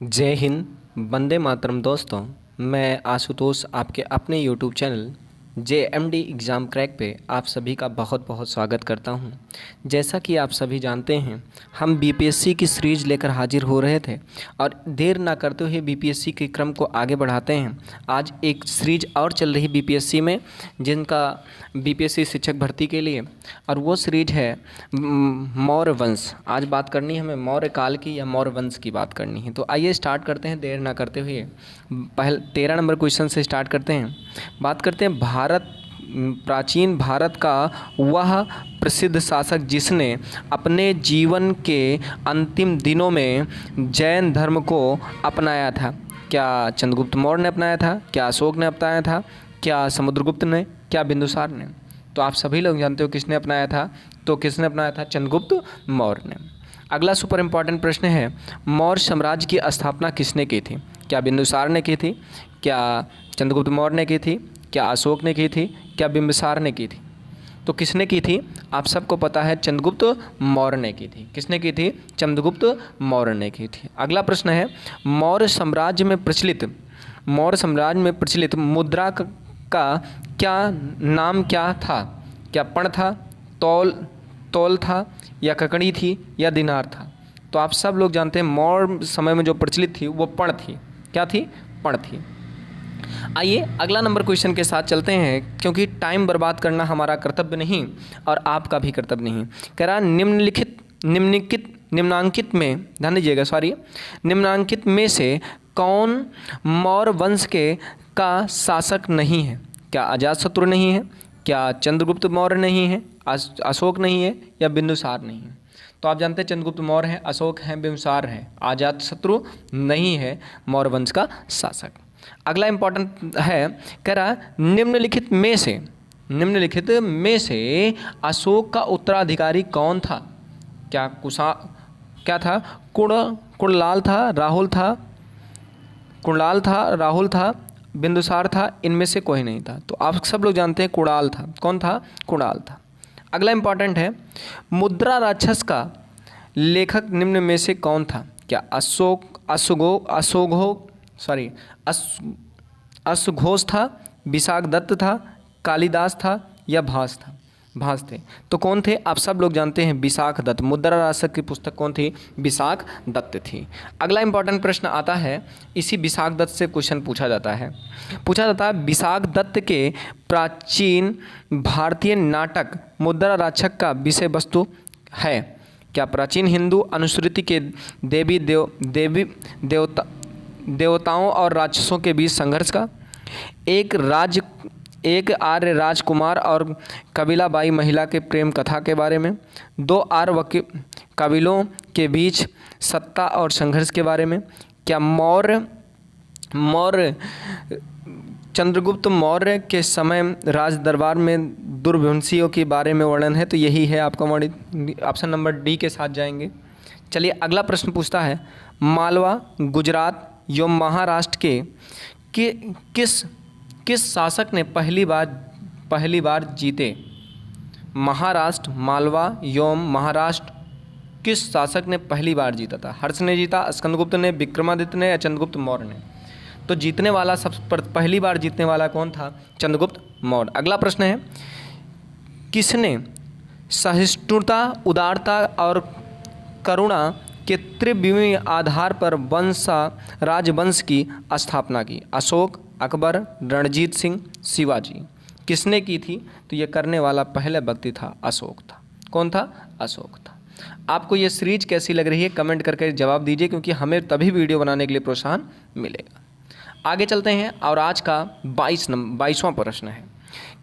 जय हिंद। वंदे मातरम। दोस्तों, मैं आशुतोष आपके अपने YouTube channel JMD exam crack पे आप सभी का बहुत बहुत स्वागत करता हूं। जैसा कि आप सभी जानते हैं, हम BPSC की सीरीज़ लेकर हाजिर हो रहे थे और देर ना करते हुए BPSC के क्रम को आगे बढ़ाते हैं। आज एक सीरीज़ और चल रही BPSC में, जिनका BPSC शिक्षक भर्ती के लिए, और वो सीरीज है मौर्य वंश। आज बात करनी है हमें मौर्य काल की या मौर्य वंश की बात करनी है। तो आइए स्टार्ट करते हैं देर ना करते हुए। पहले 13 नंबर क्वेश्चन से स्टार्ट करते हैं। बात करते हैं प्राचीन भारत का वह प्रसिद्ध शासक जिसने अपने जीवन के अंतिम दिनों में जैन धर्म को अपनाया था। क्या चंद्रगुप्त मौर्य ने अपनाया था? क्या अशोक ने अपनाया था? क्या समुद्रगुप्त ने? क्या बिंदुसार ने? तो आप सभी लोग जानते हो किसने अपनाया था। तो किसने अपनाया था? चंद्रगुप्त मौर्य ने। अगला सुपर इम्पॉर्टेंट प्रश्न है, मौर्य साम्राज्य की स्थापना किसने की थी? क्या बिंदुसार ने की थी? क्या चंद्रगुप्त मौर्य ने की थी? क्या अशोक ने की थी? क्या बिंबिसार ने की थी? तो किसने की थी? आप सबको पता है, चंद्रगुप्त मौर्य ने की थी। किसने की थी? चंद्रगुप्त मौर्य ने की थी। अगला प्रश्न है, मौर्य साम्राज्य में प्रचलित मुद्रा का क्या नाम क्या था? क्या पण था? तौल था? या ककड़ी थी? या दिनार था? तो आप सब लोग जानते हैं मौर्य समय में जो प्रचलित थी वो पण थी। क्या थी? पण थी। आइए अगला नंबर क्वेश्चन के साथ चलते हैं, क्योंकि टाइम बर्बाद करना हमारा कर्तव्य नहीं और आपका भी कर्तव्य नहीं। कह रहा निम्नांकित में, ध्यान दीजिएगा, निम्नांकित में से कौन मौर्य वंश का शासक नहीं है? क्या अजातशत्रु नहीं है? क्या चंद्रगुप्त मौर्य नहीं है? अशोक नहीं है? या बिंदुसार नहीं है? तो आप जानते हैं चंद्रगुप्त मौर्य है, अशोक है, बिंबिसार है, अजातशत्रु नहीं है मौर्य वंश का शासक। अगला इंपॉर्टेंट है, कह रहा निम्नलिखित में से अशोक का उत्तराधिकारी कौन था? क्या था? कुणलाल था? राहुल था? बिंदुसार था? इनमें से कोई नहीं था। तो आप सब लोग जानते हैं कुणाल था। कौन था? कुणाल था। अगला इंपॉर्टेंट है, मुद्रा राक्षस का लेखक निम्न में से कौन था? क्या अश्वघोष था? विशाखदत्त था? कालिदास था? या भास थे। तो कौन थे? आप सब लोग जानते हैं विशाखदत्त। मुद्रा राक्षस की पुस्तक कौन थी? विशाखदत्त थी। अगला इंपॉर्टेंट प्रश्न आता है, इसी विशाखदत्त से क्वेश्चन पूछा जाता है विशाखदत्त के प्राचीन भारतीय नाटक मुद्रा राक्षस का विषय वस्तु है। क्या प्राचीन हिंदू अनुश्रुति के देवताओं और राक्षसों के बीच संघर्ष का, एक आर्य राजकुमार और कबीलाबाई महिला के प्रेम कथा के बारे में, दो आर्य कबीलों के बीच सत्ता और संघर्ष के बारे में, क्या चंद्रगुप्त मौर्य के समय राज दरबार में दुर्विवंशियों के बारे में वर्णन है। तो यही है आपका ऑप्शन नंबर डी के साथ जाएंगे। चलिए अगला प्रश्न पूछता है, मालवा, गुजरात एवं महाराष्ट्र के किस शासक ने पहली बार जीते? महाराष्ट्र, मालवा एवं महाराष्ट्र किस शासक ने पहली बार जीता था? हर्ष ने जीता, स्कंदगुप्त ने, विक्रमादित्य ने, या चंद्रगुप्त मौर्य ने? तो जीतने वाला पहली बार जीतने वाला कौन था? चंद्रगुप्त मौर्य। अगला प्रश्न है, किसने सहिष्णुता, उदारता और करुणा के त्रिविमीय आधार पर राजवंश की स्थापना की? अशोक, अकबर, रणजीत सिंह, शिवाजी? किसने की थी? तो ये करने वाला पहला व्यक्ति था, अशोक था। कौन था? अशोक था। आपको ये सीरीज कैसी लग रही है कमेंट करके जवाब दीजिए, क्योंकि हमें तभी वीडियो बनाने के लिए प्रोत्साहन मिलेगा। आगे चलते हैं और आज का 22वां प्रश्न है,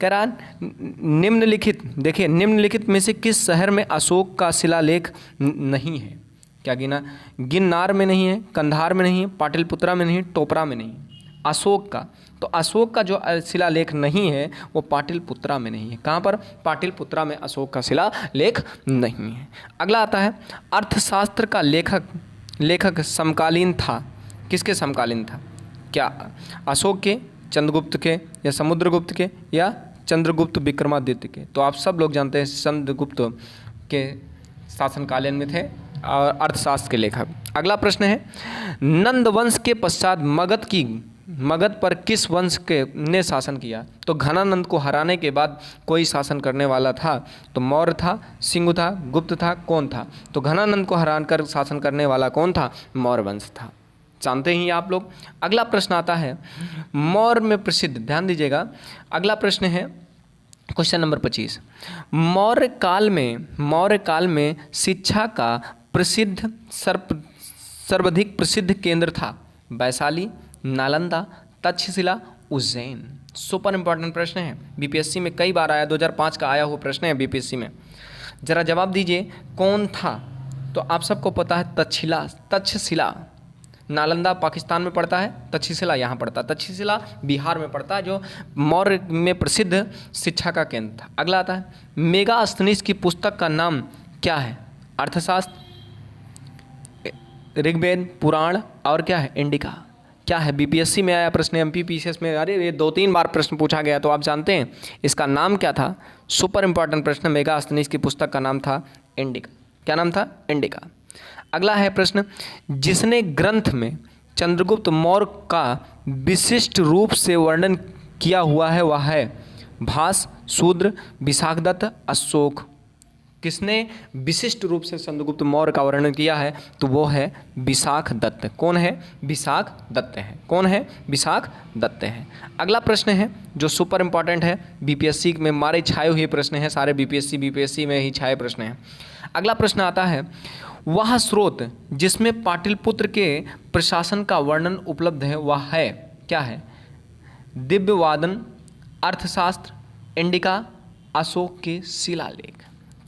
कह रहा निम्नलिखित में से किस शहर में अशोक का शिलालेख नहीं है? क्या गिरनार में नहीं है, कंधार में नहीं है, पाटलिपुत्रा में नहीं है, टोपरा में नहीं है? अशोक का जो शिलालेख नहीं है वो पाटलिपुत्रा में नहीं है। कहाँ पर? पाटलिपुत्रा में अशोक का शिलालेख नहीं है। अगला आता है, अर्थशास्त्र का लेखक समकालीन था। किसके समकालीन था? क्या अशोक के, चंद्रगुप्त के, या समुद्रगुप्त के, या चंद्रगुप्त विक्रमादित्य के? तो आप सब लोग जानते हैं चंद्रगुप्त के शासनकालीन में थे और अर्थशास्त्र के लेखक। अगला प्रश्न है, नंद वंश के पश्चात मगध पर किस वंश के ने शासन किया? तो घनानंद को हराने के बाद कोई शासन करने वाला था, तो मौर्य था, सिंह था, गुप्त था, कौन था? तो घनानंद को हराकर शासन करने वाला कौन था? मौर्य वंश था। जानते ही आप लोग। अगला प्रश्न आता है, मौर्य में प्रसिद्ध, ध्यान दीजिएगा, अगला प्रश्न है क्वेश्चन नंबर 25। मौर्य काल में शिक्षा का प्रसिद्ध सर्वाधिक प्रसिद्ध केंद्र था वैशाली, नालंदा, तक्षशिला, उज्जैन। सुपर इंपॉर्टेंट प्रश्न है, बीपीएससी में कई बार आया, 2005 का आया हुआ प्रश्न है बीपीएससी में। जरा जवाब दीजिए कौन था? तो आप सबको पता है तक्षशिला। नालंदा पाकिस्तान में पड़ता है, तक्षशिला यहाँ पड़ता है। तक्षशिला बिहार में पड़ता है, जो मौर्य में प्रसिद्ध शिक्षा का केंद्र था। अगला आता है, मेगास्थनीज की पुस्तक का नाम क्या है? अर्थशास्त्र, ऋग्वेद, पुराण और क्या है? इंडिका। क्या है? बीपीएससी में आया प्रश्न, एमपीपीसीएस में, अरे ये 2-3 बार प्रश्न पूछा गया, तो आप जानते हैं इसका नाम क्या था? सुपर इंपॉर्टेंट प्रश्न, मेगास्थनीज की पुस्तक का नाम था इंडिका। क्या नाम था? इंडिका। अगला है प्रश्न, जिसने ग्रंथ में चंद्रगुप्त मौर्य का विशिष्ट रूप से वर्णन किया हुआ है वह है भास, शूद्र, विशाखदत्त, अशोक। किसने विशिष्ट रूप से चंद्रगुप्त मौर्य का वर्णन किया है? तो वो है विशाखदत्त। कौन है? विशाखदत्त है। कौन है? विशाखदत्त है। अगला प्रश्न है जो सुपर इंपॉर्टेंट है, बीपीएससी में मारे छाए हुए प्रश्न है, सारे बीपीएससी में ही छाए प्रश्न हैं। अगला प्रश्न आता है, वह स्रोत जिसमें पाटलिपुत्र के प्रशासन का वर्णन उपलब्ध है वह है, क्या है? दिव्यवादन, अर्थशास्त्र, इंडिका, अशोक के शिलालेख।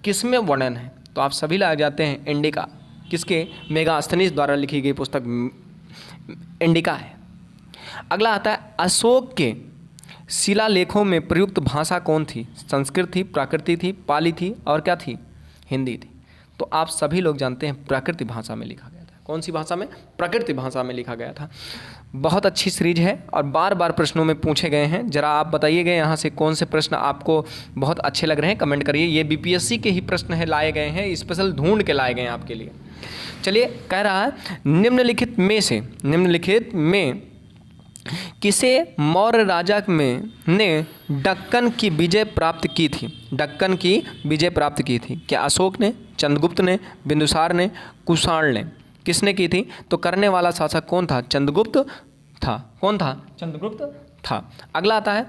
किसमें वर्णन है? तो आप सभी लग जाते हैं इंडिका। किसके? मेगास्थनीज द्वारा लिखी गई पुस्तक इंडिका है। अगला आता है, अशोक के शिलालेखों में प्रयुक्त भाषा कौन थी? संस्कृत थी, प्राकृत थी, पाली थी और क्या थी? हिंदी थी। तो आप सभी लोग जानते हैं प्राकृत भाषा में लिखा गया था। कौन सी भाषा में? प्राकृत भाषा में लिखा गया था। बहुत अच्छी सीरीज है और बार बार प्रश्नों में पूछे गए हैं। जरा आप बताइएगा यहाँ से कौन से प्रश्न आपको बहुत अच्छे लग रहे हैं, कमेंट करिए। ये बीपीएससी के ही प्रश्न है, लाए गए हैं, स्पेशल ढूंढ के लाए गए हैं आपके लिए। चलिए, कह रहा है, निम्नलिखित में किसे मौर्य राजा ने दक्कन की विजय प्राप्त की थी? दक्कन की विजय प्राप्त की थी। क्या अशोक ने, चंद्रगुप्त ने, बिंदुसार ने, कुषाण ने? किसने की थी? तो करने वाला शासक कौन था? चंद्रगुप्त था। कौन था? चंद्रगुप्त था। अगला आता है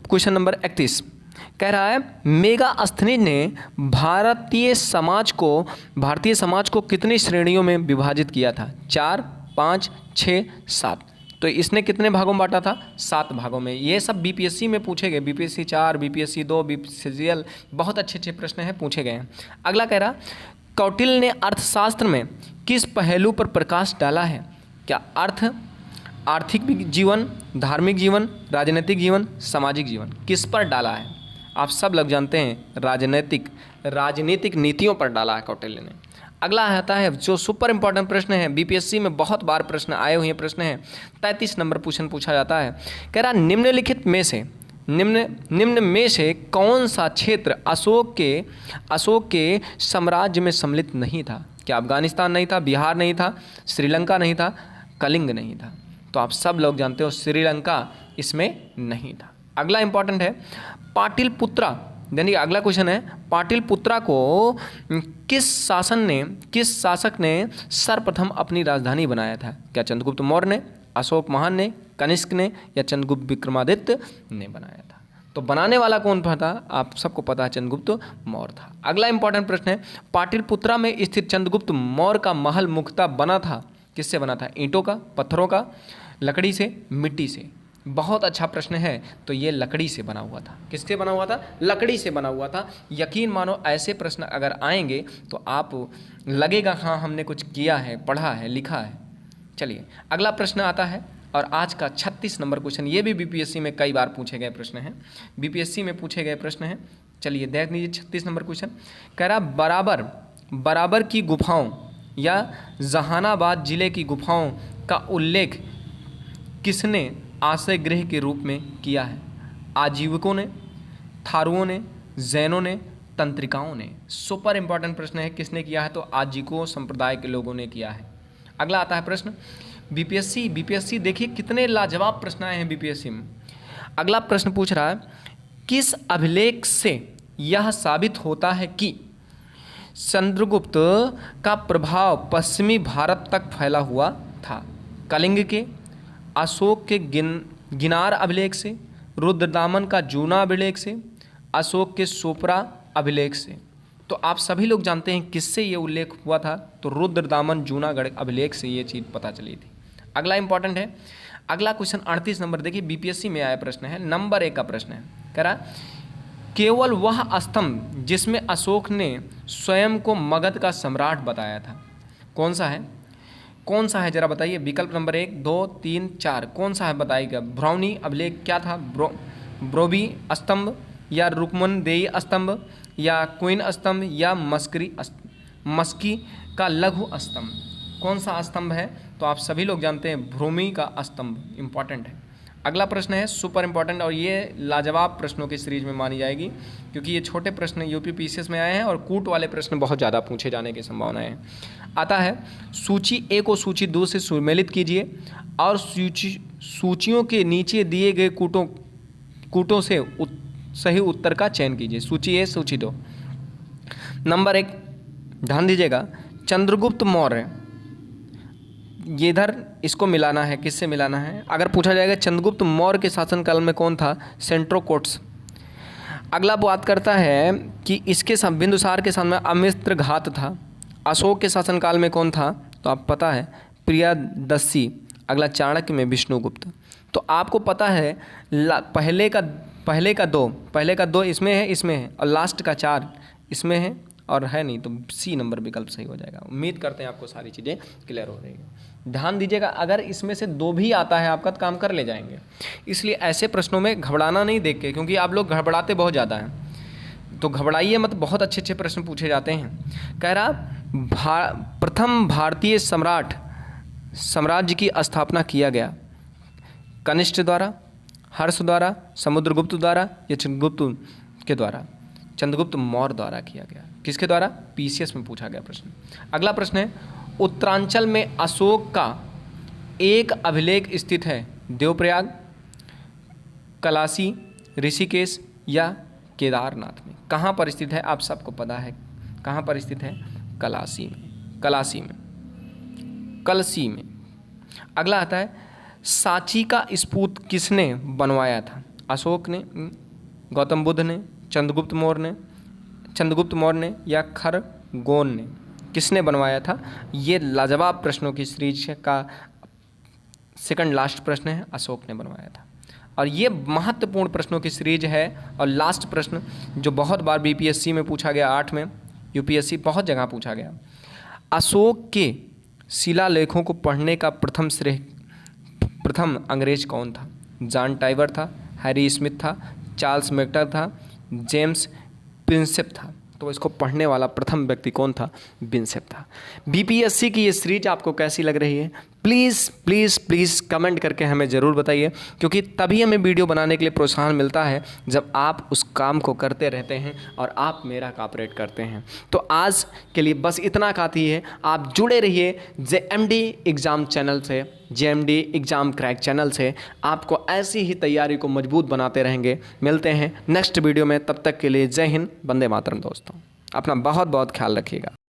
क्वेश्चन नंबर 31। कह रहा है, मेगास्थनीज ने भारतीय समाज को कितनी श्रेणियों में विभाजित किया था? 4, 5, 6, 7। तो इसने कितने भागों में बांटा था? 7 भागों में। ये सब बीपीएससी में पूछे गए, बीपीएससी 4, बीपीएससी 2, बीपीसीजीएल, बहुत अच्छे प्रश्न हैं, पूछे गए हैं। अगला कह रहा, कौटिल्य ने अर्थशास्त्र में किस पहलू पर प्रकाश डाला है? क्या आर्थिक जीवन, धार्मिक जीवन, राजनीतिक जीवन, सामाजिक जीवन? किस पर डाला है? आप सब लोग जानते हैं राजनीतिक नीतियों पर डाला है कौटिल्य ने। अगला आता है जो सुपर इंपॉर्टेंट प्रश्न है, बीपीएससी में बहुत बार प्रश्न आए हुए प्रश्न है, 33 नंबर पूछा जाता है। कह रहा, निम्न में से कौन सा क्षेत्र अशोक के साम्राज्य में सम्मिलित नहीं था? क्या अफगानिस्तान नहीं था, बिहार नहीं था, श्रीलंका नहीं था, कलिंग नहीं था? तो आप सब लोग जानते हो श्रीलंका इसमें नहीं था। अगला इंपॉर्टेंट है, पाटलिपुत्रा, यानी अगला क्वेश्चन है, पाटलिपुत्रा को किस शासक ने सर्वप्रथम अपनी राजधानी बनाया था? क्या चंद्रगुप्त मौर्य ने, अशोक महान ने, कनिष्क ने या चंद्रगुप्त विक्रमादित्य ने बनाया था? तो बनाने वाला कौन था? आप सबको पता है, चंद्रगुप्त मौर्य था। अगला इंपॉर्टेंट प्रश्न है, पाटलिपुत्रा में स्थित चंद्रगुप्त मौर्य का महल मुख्यतः बना था, किससे बना था? ईंटों का, पत्थरों का, लकड़ी से, मिट्टी से? बहुत अच्छा प्रश्न है। तो ये लकड़ी से बना हुआ था। किससे बना हुआ था? लकड़ी से बना हुआ था। यकीन मानो, ऐसे प्रश्न अगर आएंगे तो आप लगेगा हाँ हमने कुछ किया है, पढ़ा है, लिखा है। चलिए, अगला प्रश्न आता है और आज का 36 नंबर क्वेश्चन, ये भी बीपीएससी में कई बार पूछे गए प्रश्न हैं, बीपीएससी में पूछे गए प्रश्न हैं। चलिए देख लीजिए 36 नंबर क्वेश्चन। कह रहा, बराबर की गुफाओं या जहानाबाद जिले की गुफाओं का उल्लेख किसने आश्रय गृह के रूप में किया है? आजीविकों ने, थारुओं ने, जैनों ने, तंत्रिकाओं ने। सुपर इंपॉर्टेंट प्रश्न है, किसने किया है? तो आजीविका संप्रदाय के लोगों ने किया है। अगला आता है प्रश्न बीपीएससी देखिए कितने लाजवाब प्रश्न आए हैं बीपीएससी में। अगला प्रश्न पूछ रहा है, किस अभिलेख से यह साबित होता है कि चंद्रगुप्त का प्रभाव पश्चिमी भारत तक फैला हुआ था? कलिंग के, अशोक के गिनार अभिलेख से, रुद्रदामन का जूना अभिलेख से, अशोक के सोपरा अभिलेख से। तो आप सभी लोग जानते हैं किससे ये उल्लेख हुआ था? तो रुद्रदामन जूनागढ़ अभिलेख से ये चीज़ पता चली थी। अगला इंपॉर्टेंट है, अगला क्वेश्चन 38 नंबर देखिए, बीपीएससी में आया प्रश्न है, नंबर 1 का प्रश्न है। कह रहा केवल वह स्तंभ जिसमें अशोक ने स्वयं को मगध का सम्राट बताया था, कौन सा है? कौन सा है जरा बताइए। विकल्प नंबर 1, 2, 3, 4 कौन सा है बताइएगा। ब्राह्मणी अभिलेख क्या था? ब्रोबी स्तंभ या रुक्मनदेही स्तंभ या क्वीन स्तंभ या मस्की का लघु स्तंभ, कौन सा स्तंभ है? तो आप सभी लोग जानते हैं भ्रूमि का स्तंभ इंपॉर्टेंट है। अगला प्रश्न है सुपर इंपॉर्टेंट, और ये लाजवाब प्रश्नों की सीरीज में मानी जाएगी क्योंकि ये छोटे प्रश्न यूपी पीसीएस में आए हैं और कूट वाले प्रश्न बहुत ज़्यादा पूछे जाने की संभावना है। आता है, सूची ए को सूची 2 से सुमेलित कीजिए और सूचियों के नीचे दिए गए कूटों से सही उत्तर का चयन कीजिए। सूची ए, सूची 2। नंबर 1 ध्यान दीजिएगा, चंद्रगुप्त मौर्य, ये इधर इसको मिलाना है, किससे मिलाना है? अगर पूछा जाएगा चंद्रगुप्त मौर्य के शासनकाल में कौन था? सेंट्रोकोट्स। अगला बात करता है कि इसके बिंदुसार के सामने अमित्रघात था। अशोक के शासनकाल में कौन था? तो आप पता है प्रियदर्शी। अगला चाणक्य में विष्णुगुप्त। तो आपको पता है पहले का दो इसमें है और लास्ट का 4 इसमें है और है नहीं, तो सी नंबर विकल्प सही हो जाएगा। उम्मीद करते हैं आपको सारी चीज़ें क्लियर हो रही है। ध्यान दीजिएगा, अगर इसमें से 2 भी आता है आपका तो काम कर ले जाएंगे, इसलिए ऐसे प्रश्नों में घबराना नहीं देख के, क्योंकि आप लोग घबराते बहुत ज़्यादा हैं, तो घबराइए मत, बहुत अच्छे अच्छे प्रश्न पूछे जाते हैं। कह रहा प्रथम भारतीय साम्राज्य की स्थापना किया गया कनिष्क द्वारा, हर्ष द्वारा, समुद्रगुप्त द्वारा या चंद्रगुप्त के द्वारा? चंद्रगुप्त मौर्य द्वारा किया गया। किसके द्वारा? पीसीएस में पूछा गया प्रश्न। अगला प्रश्न है, उत्तरांचल में अशोक का एक अभिलेख स्थित है, देवप्रयाग, कलासी, ऋषिकेश या केदारनाथ में? कहाँ पर स्थित है? आप सबको पता है कहाँ पर स्थित है? कलासी में। अगला आता है, सांची का स्फूत किसने बनवाया था? अशोक ने, गौतम बुद्ध ने, चंद्रगुप्त मौर्य ने या खरगोन ने? किसने बनवाया था? ये लाजवाब प्रश्नों की सीरीज का सेकंड लास्ट प्रश्न है, अशोक ने बनवाया था। और ये महत्वपूर्ण प्रश्नों की सीरीज है और लास्ट प्रश्न जो बहुत बार बीपीएससी में पूछा गया, 8 में, यूपीएससी बहुत जगह पूछा गया। अशोक के शिलालेखों को पढ़ने का प्रथम अंग्रेज कौन था? जॉन टाइबर था, हैरी स्मिथ था, चार्ल्स मैक्टर था, जेम्स प्रिंसेप था। तो इसको पढ़ने वाला प्रथम व्यक्ति कौन था? प्रिंसेप था। बीपीएससी की ये सीरीज आपको कैसी लग रही है? प्लीज़ कमेंट करके हमें ज़रूर बताइए, क्योंकि तभी हमें वीडियो बनाने के लिए प्रोत्साहन मिलता है जब आप उस काम को करते रहते हैं और आप मेरा कॉपरेट करते हैं। तो आज के लिए बस इतना काफ़ी है। आप जुड़े रहिए जेएमडी एग्ज़ाम चैनल से, जेएमडी एग्ज़ाम क्रैक चैनल से। आपको ऐसी ही तैयारी को मजबूत बनाते रहेंगे। मिलते हैं नेक्स्ट वीडियो में, तब तक के लिए जय हिंद, वंदे मातरम। दोस्तों अपना बहुत बहुत ख्याल रखिएगा।